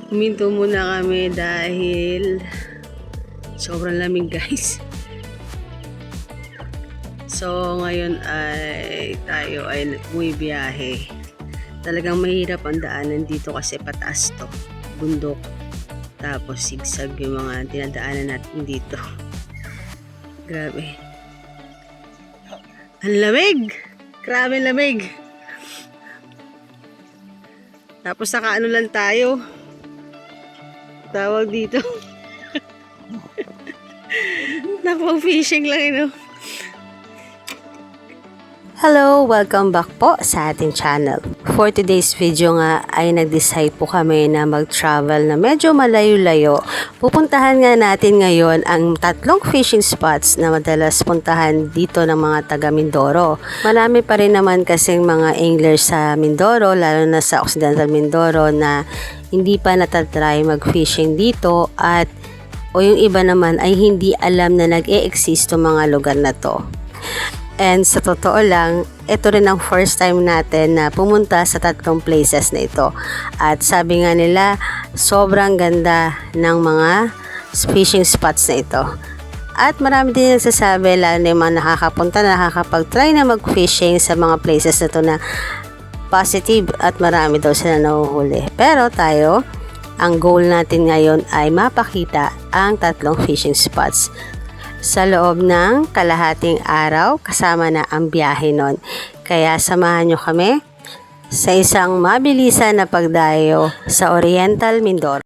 Huminto muna kami dahil sobrang lamig, guys. So ngayon ay tayo ay bumibiyahe. Talagang mahirap ang daanan dito kasi pataas to, bundok. Tapos sigsag yung mga dinadaanan natin dito. Grabe. Ang lamig! Grabe lamig! Tapos nakaano lang tayo. Tawag dito. Nakapag-fishing lang, you know. Hello! Welcome back po sa ating channel. For today's video nga ay nag-decide po kami na mag-travel na medyo malayo-layo. Pupuntahan nga natin ngayon ang tatlong fishing spots na madalas puntahan dito ng mga taga Mindoro. Marami pa rin naman kasing mga anglers sa Mindoro, lalo na sa Occidental Mindoro na hindi pa natatry mag-fishing dito at o yung iba naman ay hindi alam na nag-e-exist yung mga lugar na to. And sa totoo lang, ito rin ang first time natin na pumunta sa tatlong places na ito. At sabi nga nila, sobrang ganda ng mga fishing spots na ito. At marami din nagsasabi, lalo na yung mga nakakapunta, nakakapag-try na mag-fishing sa mga places na ito na positive at marami daw sila nahuhuli. Pero tayo, ang goal natin ngayon ay mapakita ang tatlong fishing spots sa loob ng kalahating araw kasama na ang biyahe nun. Kaya samahan nyo kami sa isang mabilisan na pagdayo sa Oriental Mindoro.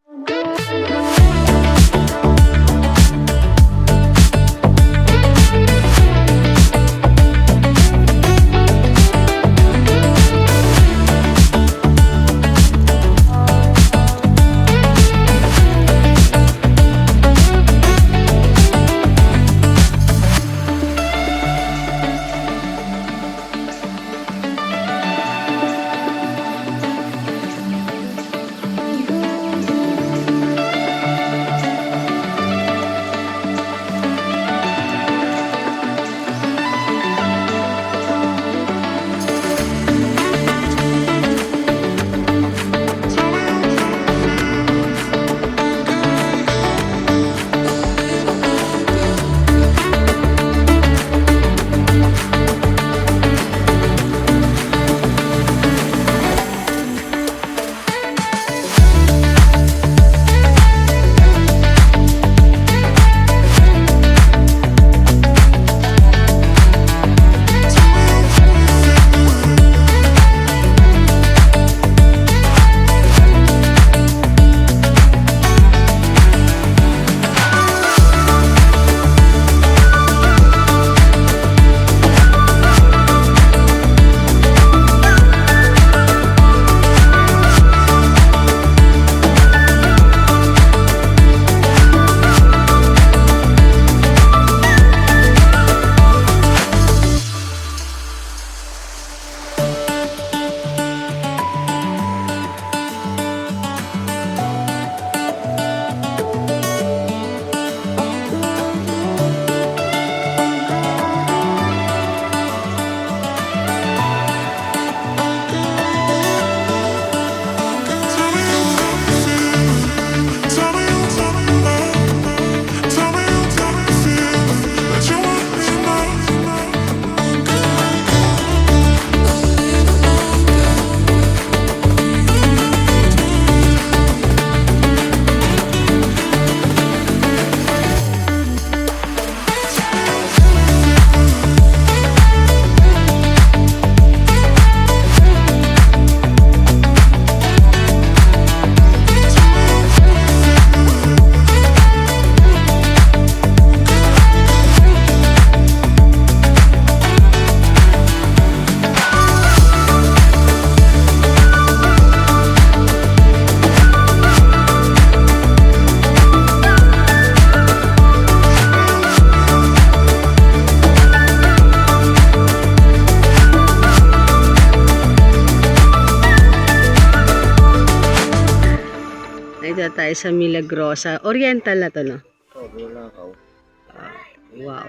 Dito tayo sa Milagrosa. Oriental na to, no? Oh, Bulacau. Wow.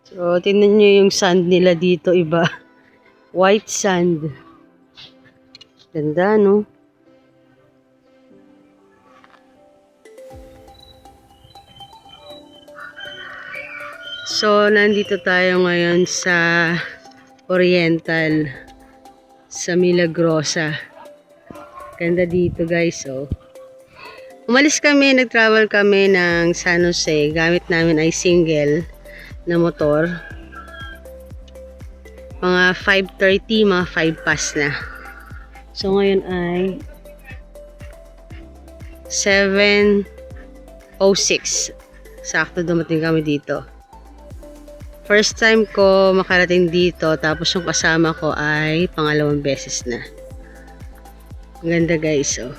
So, tingnan nyo yung sand nila dito, iba. White sand. Ganda, no? So, nandito tayo ngayon sa Oriental, sa Milagrosa. Ganda dito, guys, oh. Umalis kami, nag-travel kami ng San Jose. Gamit namin ay single na motor. Mga 5:30, mga 5 past na. So, ngayon ay 7:06. Sakto dumating kami dito. First time ko makarating dito, tapos yung kasama ko ay pangalawang beses na. Ang ganda, guys, oh.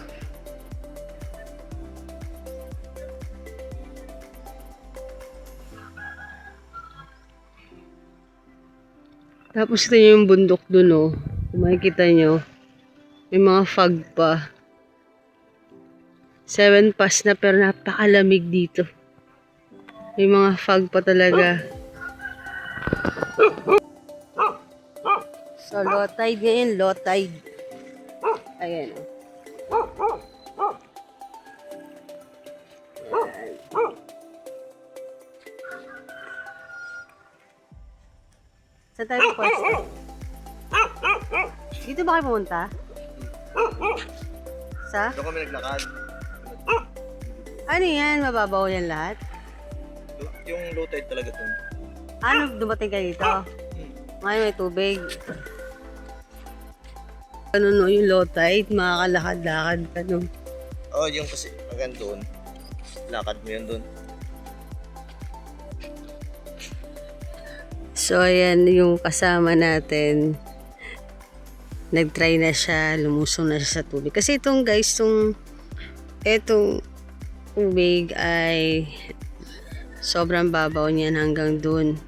Tapos ito yung bundok dun, oh. Kung makikita nyo, may mga fog pa. 7 past na pero napakalamig dito. May mga fog pa talaga. So, low tide ngayon, low tide. Ayan, oh. Ayan. Saan tayo pwesto? Dito ba kayo pumunta? Sa? Doon kami naglakad. Ano yan? Mababaw yan lahat? Yung low tide talaga doon. Ano dumating kayo dito? Ngayon may tubig. Ano no, yung low tide, makakalakad-lakad ka no? Oo, yung kasi hanggang doon. Lakad mo yan doon. So, ayan yung kasama natin. Nag-try na siya, lumusong na siya sa tubig. Kasi itong guys, itong tubig ay sobrang babaw niyan hanggang dun.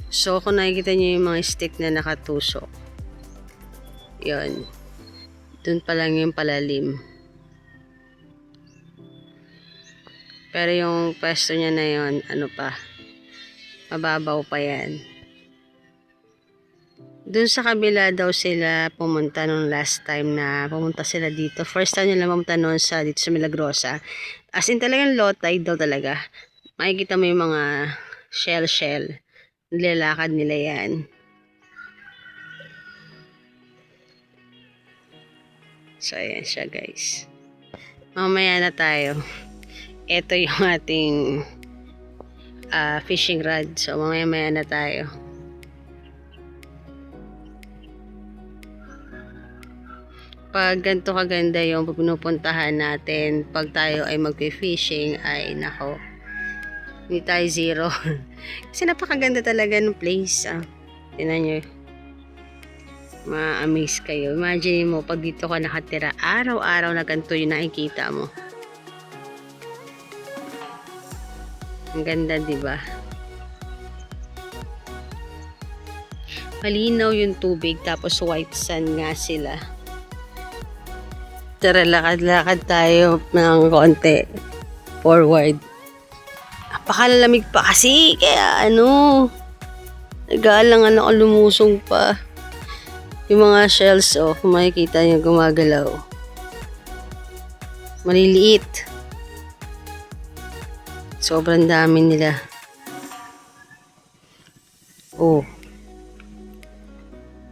So, kung nakikita niyo yung mga stick na nakatusok, yun. Dun pa lang yung palalim. Pero yung pwesto niya na yun, ano pa, mababaw pa yan. Doon sa kabila daw sila pumunta nung last time na pumunta sila dito. First time nila pumunta noon sa dito sa Milagrosa. As in talagang low tide daw talaga. Makikita mo yung mga shell. Nilalakad nila yan. So ayan siya, guys. Mamaya na tayo. Ito yung ating fishing rod. So mamaya na tayo. Pag ganito kaganda yung pinupuntahan natin, pag tayo ay magpi-fishing, ay nako, hindi tayo zero. Kasi napakaganda talaga ng place. Tingnan nyo. Ma-amaze kayo. Imagine mo, pag dito ka nakatira, araw-araw na ganito yung nakikita mo. Ang ganda, diba? Malinaw yung tubig, tapos white sand nga sila. Tara, lakad-lakad tayo ng konti forward. Napakalamig pa kasi, kaya nag-aalangan ako lumusong pa. Yung mga shells, kung makikita nyo gumagalaw. Maliliit. Sobrang dami nila. Oh.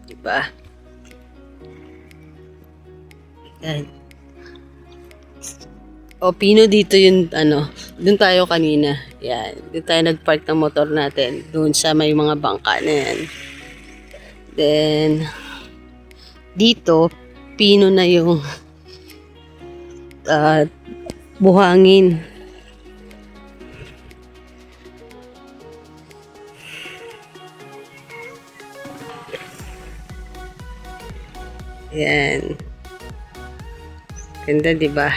Diba? Yan. Pino dito yung doon tayo kanina. Yan, doon tayo nagpark ng motor natin. Doon sa may mga bangka na yan. Then, dito, pino na yung buhangin. Yan. Ganda, diba?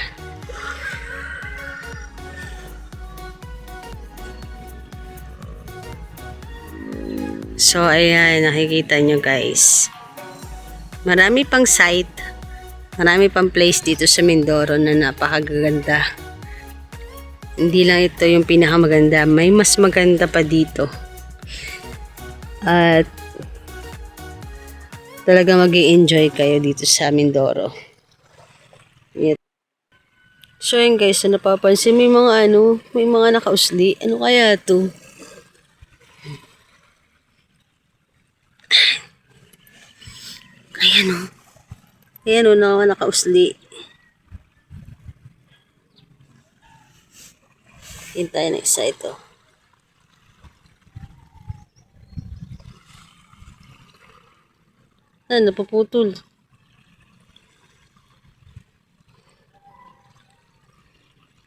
So, ayan, nakikita nyo, guys. Marami pang site, marami pang place dito sa Mindoro na napakaganda. Hindi lang ito yung pinakamaganda, may mas maganda pa dito. At Talaga mag-i-enjoy kayo dito sa Mindoro. Yan. So yun guys, so napapansin may mga may mga nakausli. Ano kaya to? Ayan o. Ayan o, nakausli. Hintayin na isa ito. Napuputol.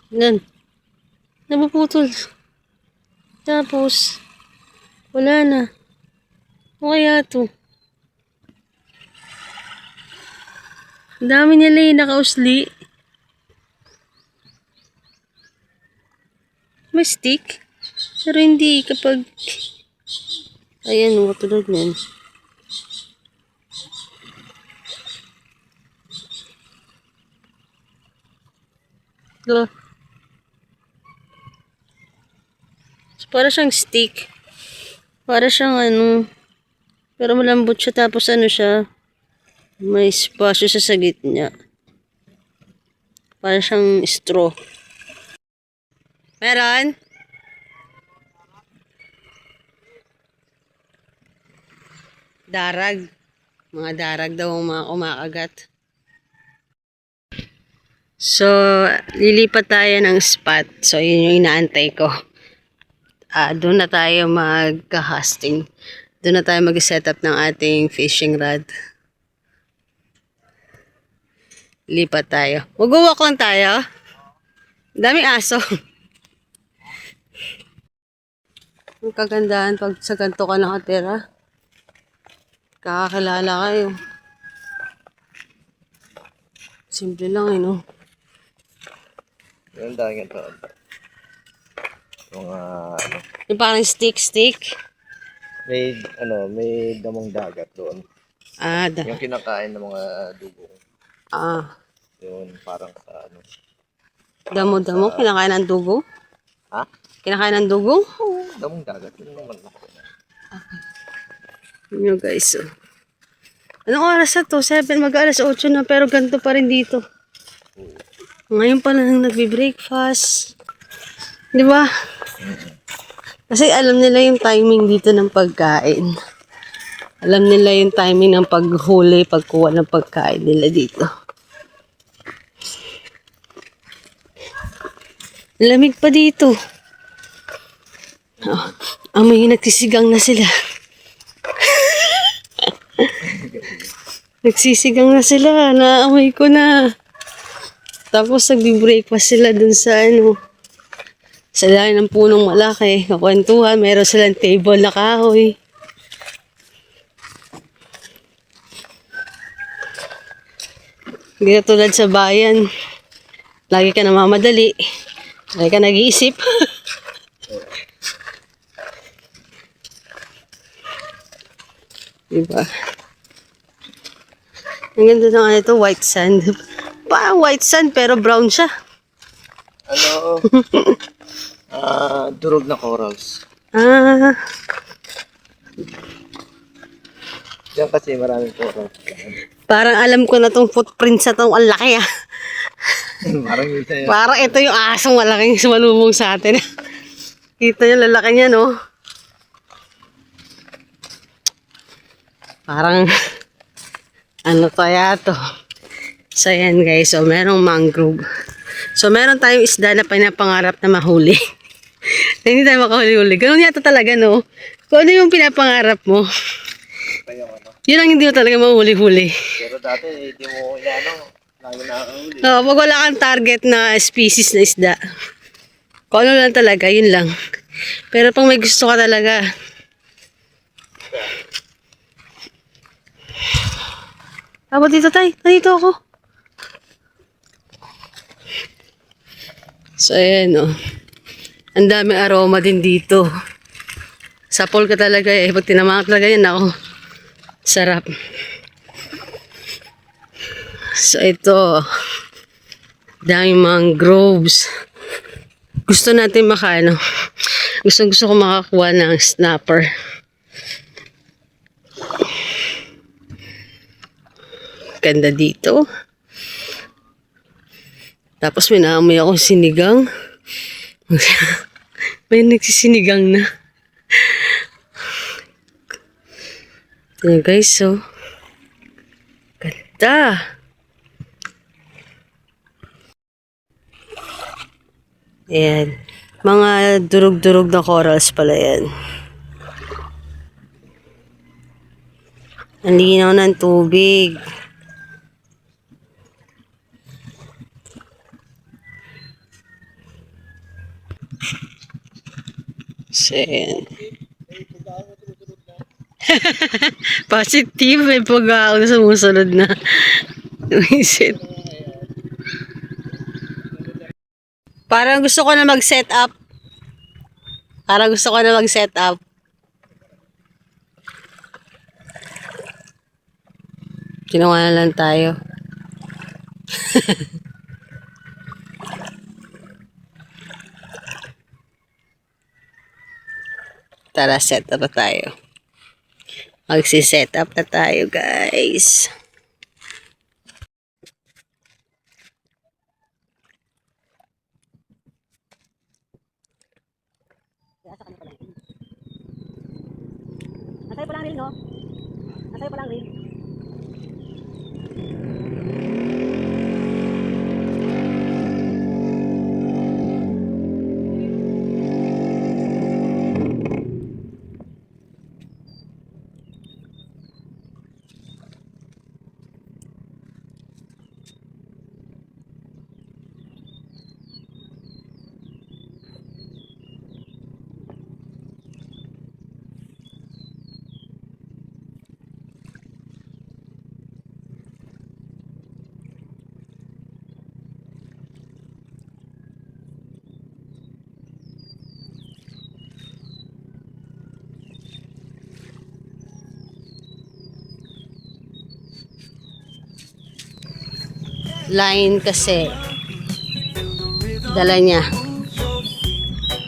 Yan. Napuputol. Tapos, wala na. Ano kaya to? Ang dami nila yung nakausli. May stick. Pero hindi kapag... Ayan, tulad yan. So, para siyang stick. Para siyang pero malambot siya tapos siya. May spasyo sa gitna. Para siyang straw. Meron? Darag. Mga darag daw ang mga kumakagat. So, lilipat tayo ng spot. So, yun yung inaantay ko. Doon na tayo mag-casting. Doon na tayo mag-set up ng ating fishing rod. Lipat tayo. Mag-walk lang tayo. Daming aso. Ang kagandahan pag sa ganito ka nakatira. Kakakilala kayo. Simple lang no? Yung dahil ito. Mga Yung parang stick. may may damong dagat doon. Yung kinakain ng mga dugong. Yun, parang sa Damo, kinakain ng dugo? Ha? Kinakain ng dugo? Oo, damong dagat. Yun naman ako. Yun guys. Anong oras na to? 7, mag-alas 8 na pero ganito pa rin dito. Ngayon pa lang nagbe-breakfast. Di ba? Kasi alam nila yung timing dito ng pagkain. Alam nila yung timing ng paghuli, pagkuha ng pagkain nila dito. Lamig pa dito. Amoy nagsisigang na sila. Nagsisigang na sila. Naamoy ko na. Tapos nagbe-breakfast sila dun sa sa lahi ng punong malaki. Kakwentuhan. Meron silang table na kahoy. Hindi na tulad sa bayan. Lagi ka namamadali. Lagi ka nag-iisip. Diba? Ang ganda na ito, white sand. Parang white sand pero brown siya. Durog na corals. Diyan kasi maraming corals. Parang alam ko na tong footprint sa tong ang laki Parang ito yun. Parang ito yung asong malaking sumalubong sa atin. Kita yung lalaki niya, no? Parang kaya to. So yan guys, so merong mangrove. So meron tayong isda na pinapangarap na mahuli. Hindi tayo makahuli-huli. Ganun yata talaga, no? Kung ano yung pinapangarap mo, yun ang hindi mo talaga mahuli-huli. Pero dati, hindi mo lagi nakakahuli. Pag wala kang target na species na isda, kung ano lang talaga, yun lang. Pero pag may gusto ka talaga, dito tayo. Nandito ako. So, ayan ang daming aroma din dito. Sapol ka talaga Pag tinamaan talaga yan, ako. Sarap. So, ito. Daming mangroves. Gusto natin gusto ko makakuha ng snapper. Ganda dito. Tapos may naamoy akong sinigang. May nagsisinigang na. Ayan guys, so. Ganda. Ayan. Mga durug-durug na corals pala yan. Ang linaw ng tubig. So, ayan. Positive, may pag-aon sa sumusunod na. Visit. Parang gusto ko na mag-set up. Ginawa na lang tayo. Tara, set up na tayo. Magsi-set up na tayo, guys. Nasa'yo pa lang rin, no? Nasa'yo pa lang rin. Line kasi dala niya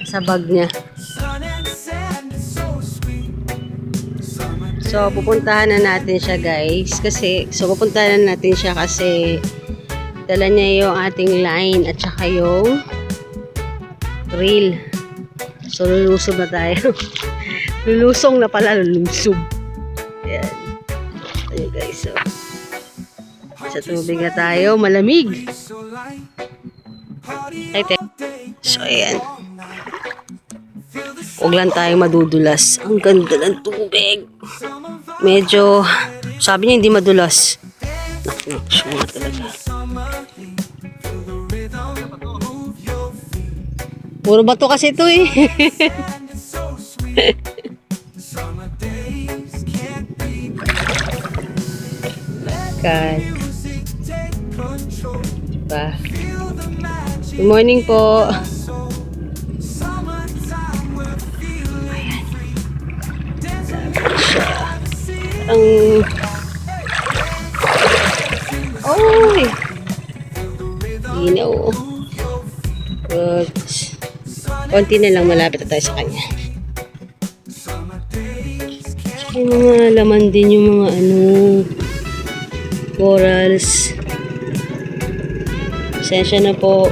sa bag niya. So pupuntahan na natin siya, guys, kasi dala niya yung ating line at saka yung reel. So lulusob na tayo. Lulusong na pala, lulusob. Ayan. Ayan guys, so sa tubig na tayo, malamig. So, ayan. Huwag lang tayong madudulas. Ang ganda ng tubig. Medyo, sabi niya hindi madulas. Suma talaga. Puro bato kasi ito eh. God. Diba? Good morning po. Ayan. Ang oy! Ginaw. Good. Konti na lang, malapit na tayo sa kanya. Yung mga laman din yung mga corals. Pasensya na po.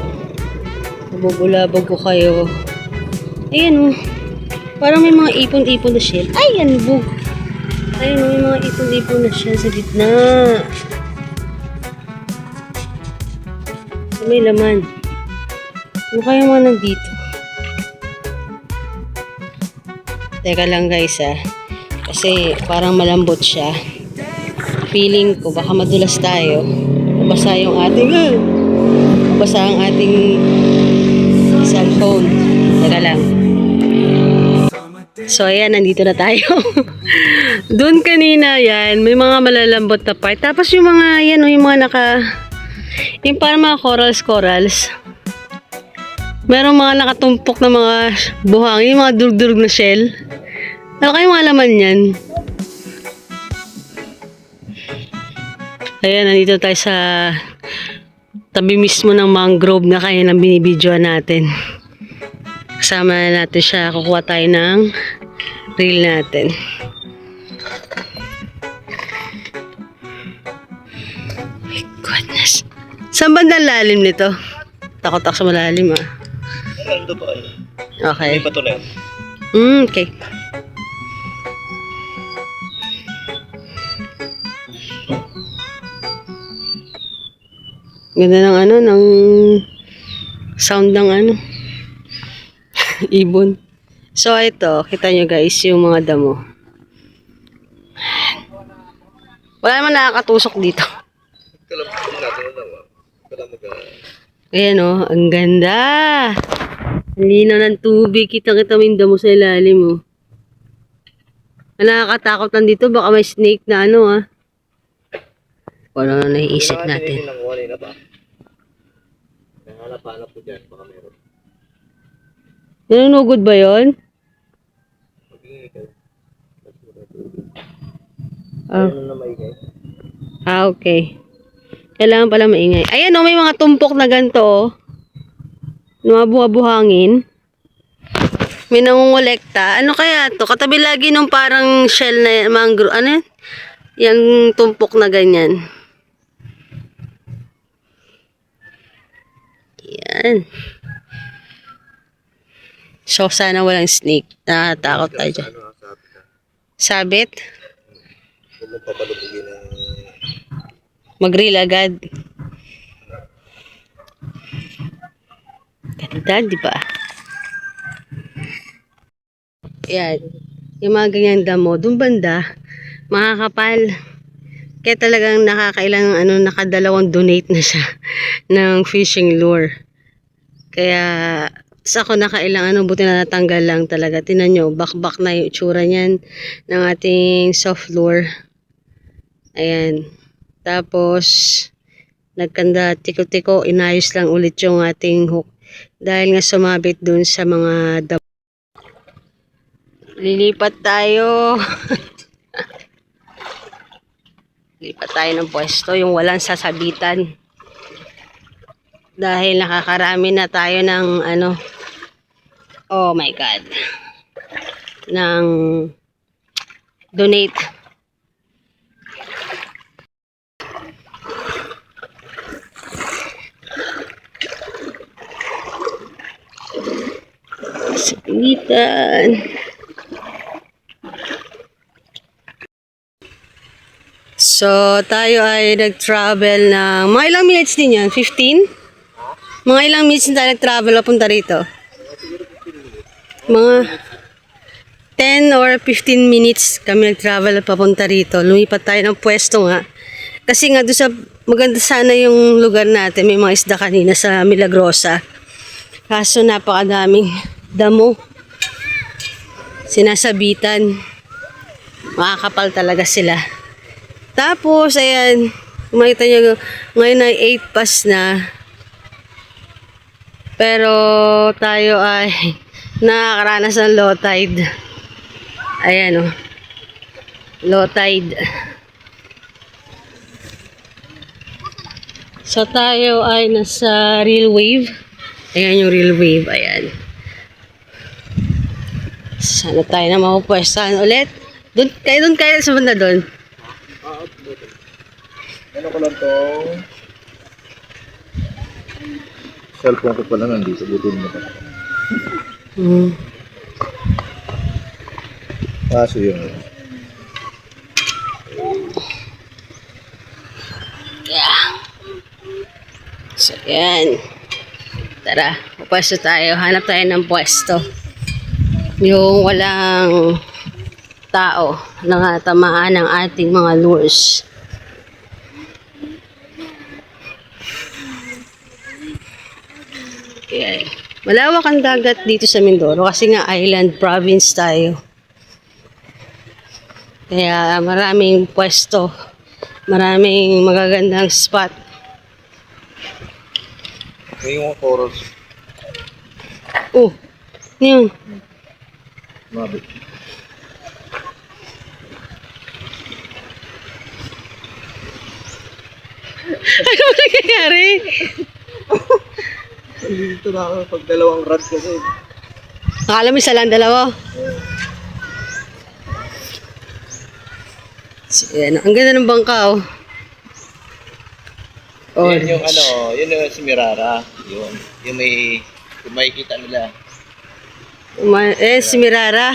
Nabubulabog ko kayo. Ayan oh. Parang may mga ipon-ipon na shell. Ay, yan bug. Ayun, may mga ipon-ipon na shell sa gitna. May laman. Ano kaya mga nandito? Teka lang guys kasi parang malambot siya. Feeling ko baka madulas tayo. Mabasa yung ating mabasa ang ating cellphone. Teka lang. So ayan, nandito na tayo. Doon kanina yan, may mga malalambot na part. Tapos yung mga yan, yung mga yung parang mga corals. Merong mga nakatumpok na mga buhangin, yung mga durug-durug na shell. Ano kayo mga laman yan? Ayan, nandito tayo sa tabi mismo ng mangrove na kaya nang binibidyoan natin. Kasama na natin siya, kukuha tayo ng reel natin. Saan bandang lalim nito? Takot ako sa malalim ah. Nando pa kayo. Okay. May bato na yan. Okay. Ganda ng ano, ng sound ng ano. Ibon. So, ito, kita nyo guys, yung mga damo. Wala naman nakakatusok dito. Kalabasin natin na naman. Kala mag... Ayan o, ang ganda. Ang linaw ng tubig. Kita-kita mo yung damo sa ilalim mo. Ang nakakatakot lang dito, baka may snake na ano ah. Kung ano na naiisip natin. Ng wala na ba? Nanganap-hanap ko dyan, baka meron. Nanunugod ba yun? Mag-ingay kayo. Ah. Ano na maingay? Ah, okay. Kailangan pala maingay. Ayan o, may mga tumpok na ganito o. Mga buha-buhangin. May nangungulekta. Ano kaya to? Katabi lagi nung parang shell na mangrove. Ano yan? Yung tumpok na ganyan. Yan. So, sana walang snake. Nakatakot tayo dyan. Ano, sabi ka? Sabit? Huwag mong papalubugin ng... Mag-reel agad. Ganda, di ba? Yan. Yung mga ganyan damo, dun banda, makakapal. Kaya talagang nakakailang, nakadalawang donate na siya ng fishing lure. Kaya, sa ako nakailang, buti na natanggal lang talaga. Tinan nyo, bakbak na yung itsura niyan ng ating soft lure. Ayan. Tapos, nagkanda tiko-tiko, inayos lang ulit yung ating hook. Dahil nga sumabit dun sa mga damo. Lilipat tayo. Lilipat tayo ng pwesto, yung walang sasabitan. Dahil nakakarami na tayo ng oh my God. Ng donate. Sabitan. So, tayo ay nag-travel ng mga ilang minutes din yan? 15? Mga ilang minutes na tayo nag-travel papunta rito? Mga 10 or 15 minutes kami nag-travel papunta rito. Lumipat tayo ng pwesto nga. Kasi nga doon sa maganda sana yung lugar natin. May mga isda kanina sa Milagrosa. Kaso napakadaming damo. Sinasabitan. Makakapal talaga sila. Tapos, ayan, makita nyo, ngayon ay 8 past na. Pero, tayo ay nakakaranas ng low tide. Ayan, oh. Low tide. So, tayo ay nasa real wave. Ayan yung real wave, ayan. Sana tayo na mapupwestahan ulit. Doon kayo sa banda doon. Ano ko lang tong... Cellphone ko pala nandito. Butin mo pa. Kaso yun. Yeah. So, yan. Tara, pupwesto tayo. Hanap tayo ng pwesto. Yung walang tao na tamaan ng ating mga lures. Okay. Malawak ang dagat dito sa Mindoro kasi nga island province tayo. Kaya maraming pwesto, maraming magagandang spot. May yung corals. Oh, yun. Mabit. Ano ba nangyayari? Dito na ako pag dalawang rod kasi. Akala mo isa lang, dalawa. So, yan. Ang ganda ng bangka, oh. Yun yung ano, yun yung si Mirara. Yun. Yung yung makikita nila. Si Mirara.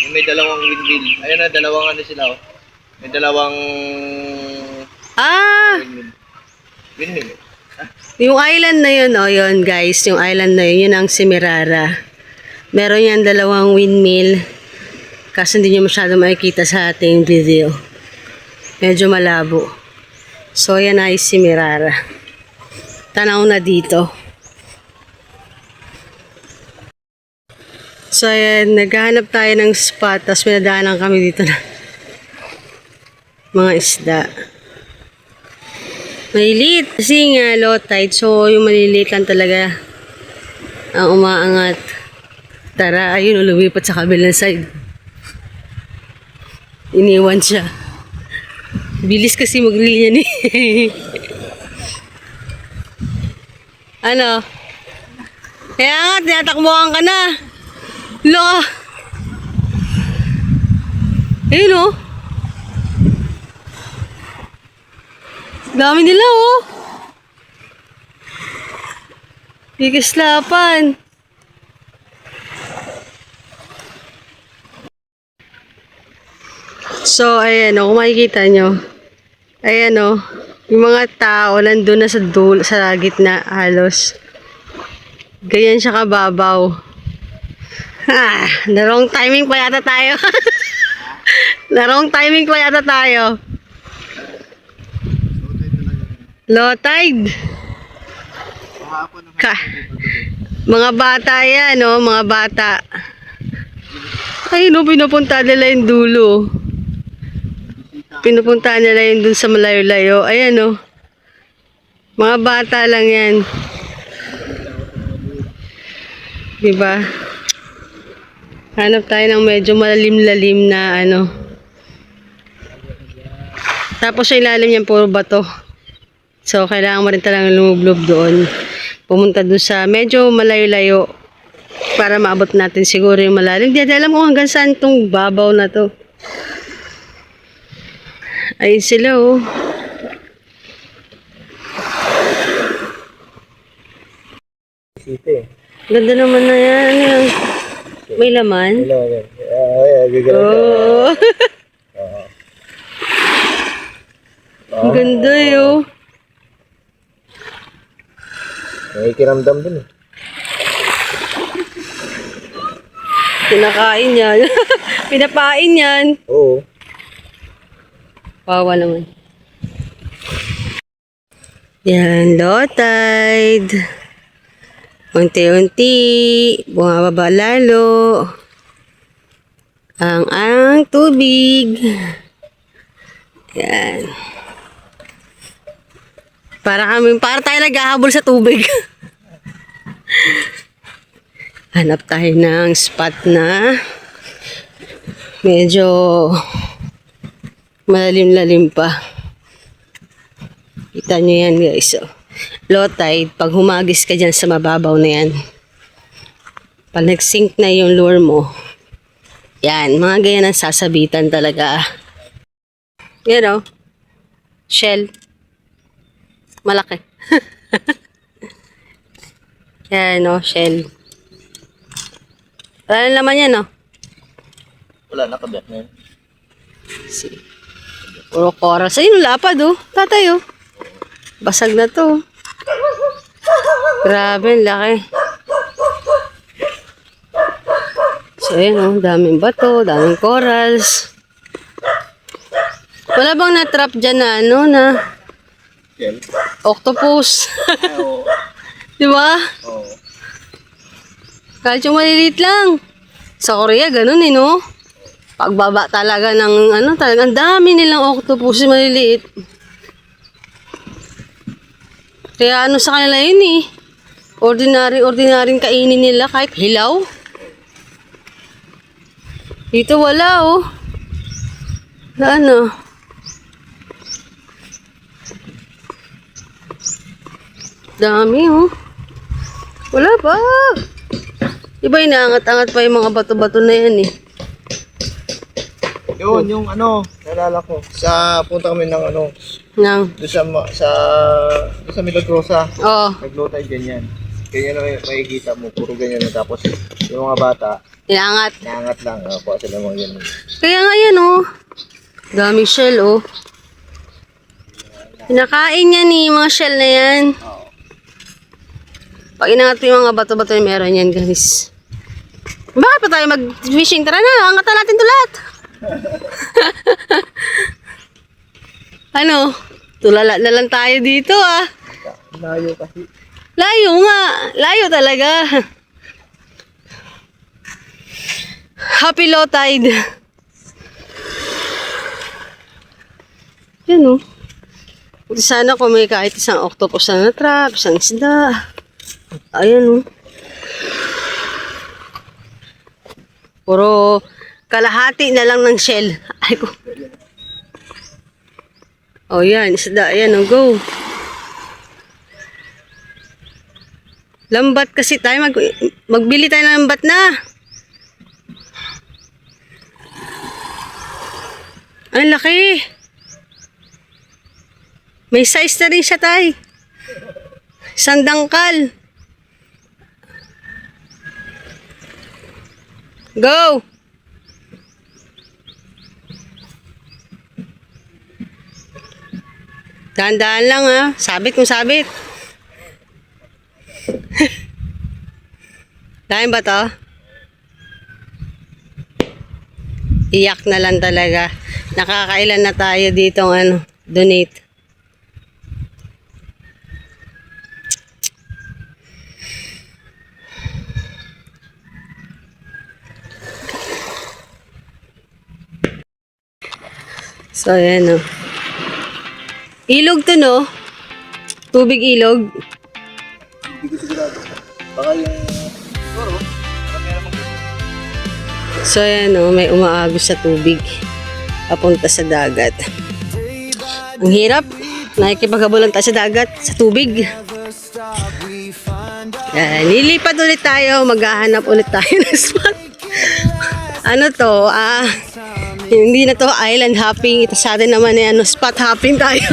Yung may dalawang windmill. Ayun na, dalawang ano sila oh. May dalawang windmill. Windmill. Yung island na yun, yun guys, yung island na yun, yun ang Semirara. Meron yan dalawang windmill. Kasi hindi nyo masyado makikita sa ating video. Medyo malabo. So, yan ay Semirara. Tanaw na dito. So, ayan, naghahanap tayo ng spot. Tapos pinadaanan kami dito na mga isda. Maliliit. Kasi nga, low tide. So, yung maliliit lang talaga ang umaangat. Tara, ayun, lumipat sa kabilang side. Iniwan siya. Bilis kasi mag-reel yan eh. Ano? Kaya nga, tinatakbuhan ka na. Lo! Ayun oh. Dami nila oh. Bigislapan. So, ayan o, kung makikita nyo. Ayan o, yung mga tao nandun na sa gitna halos. Ganyan siya kababaw. The wrong timing pa yata tayo. The wrong timing pa yata tayo. Low tide. Mga bata yan, no? Mga bata. Ay, no, pinupunta nila yung dulo. Pinupunta nila yung dun sa malayo-layo. Ayan, no. Mga bata lang yan. Diba? Hanap tayo ng medyo malalim-lalim na ano. Tapos sa ilalim yan, puro bato. So, kailangan mo rin talagang lumublob doon. Pumunta doon sa medyo malayo-layo para maabot natin siguro yung malalim. Hindi alam ko hanggang saan itong babaw na to. Ayun sila oh. Ganda naman na yan. Ano yan? May laman? Oh. Ang ganda yun. May kiramdam din eh. Pinakain yan. Pinapain yan. Oo. Wawa naman. Yan, low tide. Unti-unti, bumababa lalo ang tubig. Yan. Para tayo naghahabol sa tubig. Hanap tayo ng spot na medyo malalim-lalim pa. Kita nyo yan guys. Oh. Low tide, pag humagis ka dyan sa mababaw na yan. Pag nag-sink na yung lure mo, yan, mga ganyan ang sasabitan talaga. Yan o. Shell. Malaki. Yan o, shell. Wala naman yan o. Wala, nakabiyak na yun. See. Puro coral. Sa inyo lapad oh. Tatay oh. Basag na to. Grabe, ang laki. So ayan oh, daming bato, daming corals. Wala bang na-trap dyan na ano na octopus? Oo. Diba? Oo. Kahit yung maliliit lang. Sa Korea, ganun eh no? Pagbaba talaga ng ano, talagang dami nilang octopus maliliit. Kaya ano sa kanila yun eh. Ordinaryong kainin nila kahit hilaw. Dito wala oh. Na ano. Dami oh. Wala pa. Iba inaangat-angat pa yung mga bato-bato na yan eh. Yun, yung ano, nalala ko. Sa punta kami ng ano, Nang, Doon doon sa Milagrosa. oh, Nag-low tide ganyan. Ganyan na makikita mo. Puro ganyan na. Tapos yung mga bata, inaangat. naangat lang. Kuha sila mga ganyan. Kaya nga yan, oh. Daming shell, oh. Pinakain niya ni mga shell na yan. Oo. Pag inangat mo yung mga bato-bato yung meron yan, guys. Bakit pa tayo mag-fishing? Tara na, angatan natin ito lahat. Ano? Tulala na lang tayo dito, ah. Layo kasi. Layo nga. Layo talaga. Happy low tide. Yan, oh. Buti sana kung may kahit isang octopus na na-trap, isang isda. Ayan, oh. Puro kalahati na lang ng shell. Ay ko. Oh, yan. Isda. Ayan, oh. Go. Lambat kasi tayo. Magbili tayo ng lambat na. Ang laki. May size na rin siya, tay. Isang dangkal. Go! Dahan-dahan lang, ha. Sabit kung sabit. Dahil ba to? Iyak na lang talaga. Nakakailan na tayo dito donate. So, ayan, oh. Ilog to, no? Tubig ilog. Hindi ko sigurado. Baka yung... Siguro. Baka meron mong gusto. So, ayan, oh. May umaagos sa tubig. Papunta sa dagat. Ang hirap. Nakikipaghabulan tayo sa dagat, sa tubig. Yan. Lilipat ulit tayo. Maghahanap ulit tayo ng spot. Ano to? Hindi na to island hopping. Ito sa atin naman spot hopping tayo.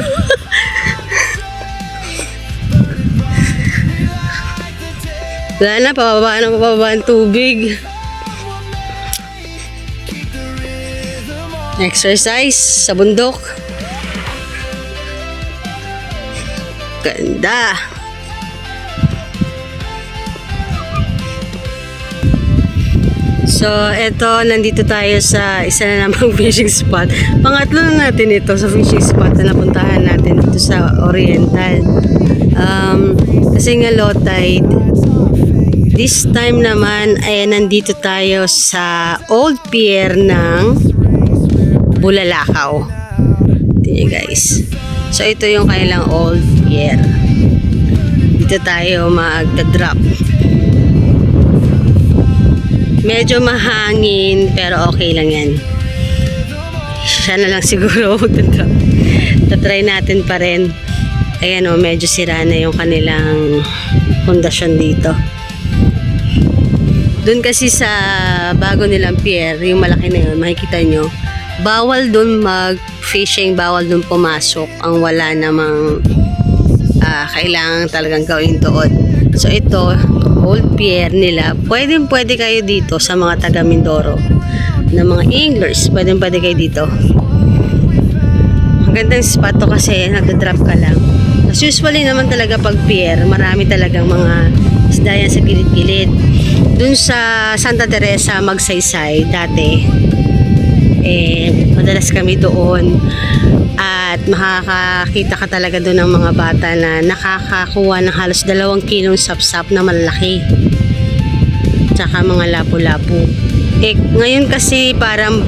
Wala na, pababa ang tubig. Exercise sa bundok. Ganda. So, eto, nandito tayo sa isa na namang fishing spot. Pangatlo na natin ito sa fishing spot na napuntahan natin dito sa Oriental. Kasi nga low tide. This time naman ay nandito tayo sa Old Pier ng Bulalakaw. Ito nyo, guys. So, ito yung kailang Old Pier. Dito tayo magda-drop. Medyo mahangin, pero okay lang yan. Siya na lang siguro magda-drop. Tatry natin pa rin. Ayan, oh, medyo sira na yung kanilang pundasyon dito. Doon kasi sa bago nilang pier, yung malaki na yun, makikita nyo, bawal doon mag-fishing, bawal doon pumasok. Ang wala namang kailangan talagang gawin doon. So ito, old pier nila, pwede kayo dito sa mga taga Mindoro na mga anglers, pwede kayo dito. Ang gandang spot to kasi nagda-drop ka lang. As usually naman talaga pag pier, marami talagang mga isda yan sa gilid-gilid. Dun sa Santa Teresa, Magsaysay, dati, madalas kami doon at makakakita ka talaga doon ng mga bata na nakakakuha ng halos 2 kilong sapsap na malaki. Tsaka mga lapu-lapu. Ngayon kasi parang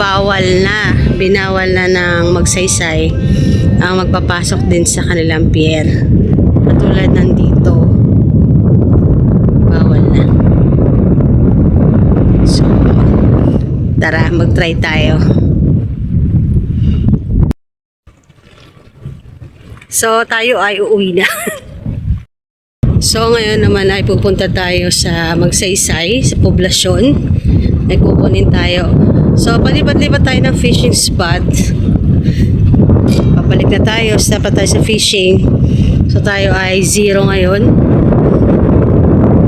binawal na ng Magsaysay ang magpapasok din sa kanilang pier. Katulad ng dito, bawal na. So, tara, mag-try tayo. So, tayo ay uuwi na. So, ngayon naman ay pupunta tayo sa Magsaysay, sa poblasyon. Ay kukunin tayo. So, palipat-lipat tayo ng fishing spot. balik na tayo. Stop na tayo sa fishing. So tayo ay 0 ngayon.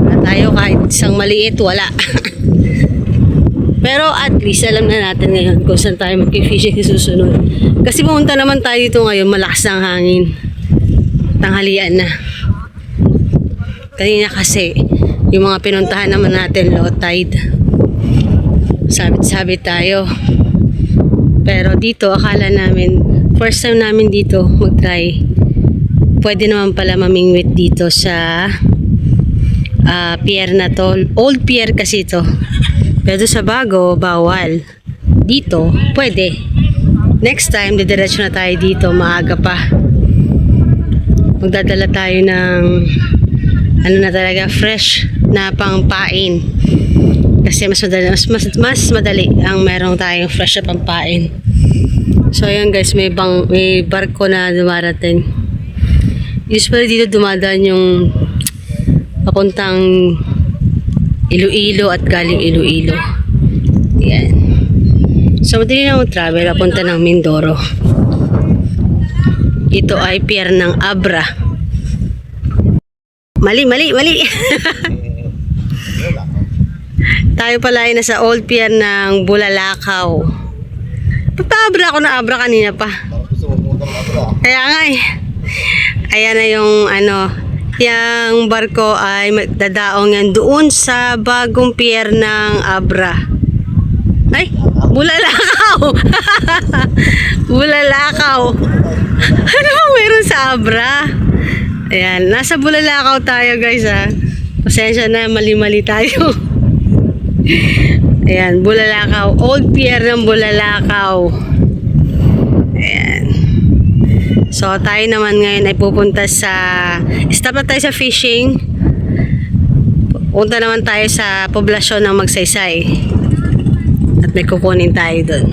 Wala tayo kahit isang maliit, wala. Pero at least alam na natin ngayon kung saan tayo mag-fishing sa susunod. Kasi pumunta naman tayo dito ngayon, malakas ang hangin. Tanghalian na. Kanina kasi, yung mga pinuntahan naman natin, low tide. Sabit-sabit tayo. Pero dito, akala namin, first time namin dito mag-try. Pwede naman pala mamingwit dito sa pier na to. Old pier kasi to. Pero sa bago, bawal. Dito, pwede. Next time, didiretso na tayo dito, maaga pa. Magdadala tayo ng ano na talaga, fresh na pangpain. Kasi mas madali ang merong tayong fresh na pangpain. So ayan guys, may barko na dumarating. Usually dito dumadaan yung papuntang Iloilo at galing Iloilo. Ayan. So madali na mag-travel papunta ng Mindoro. Ito ay pier ng Abra. Mali. Tayo pala ay nasa old pier ng Bulalakaw. Pagpa-abra ako na abra kanina pa. Gusto mo pumunta ng Abra? Kaya nga eh. Ayan na yung yung barko ay dadaong yan doon sa bagong pier ng Abra. Ay, Bulalakaw! Bulalakaw! Ano bang meron sa Abra? Ayan, nasa Bulalakaw tayo guys ha. Pasensya na, mali-mali tayo. Ayan, Bulalakaw. Old pier ng Bulalakaw. Ayan. So, tayo naman ngayon ay pupunta sa... Stop na tayo sa fishing. Punta naman tayo sa poblasyon ng Magsaysay. At may kukunin tayo doon.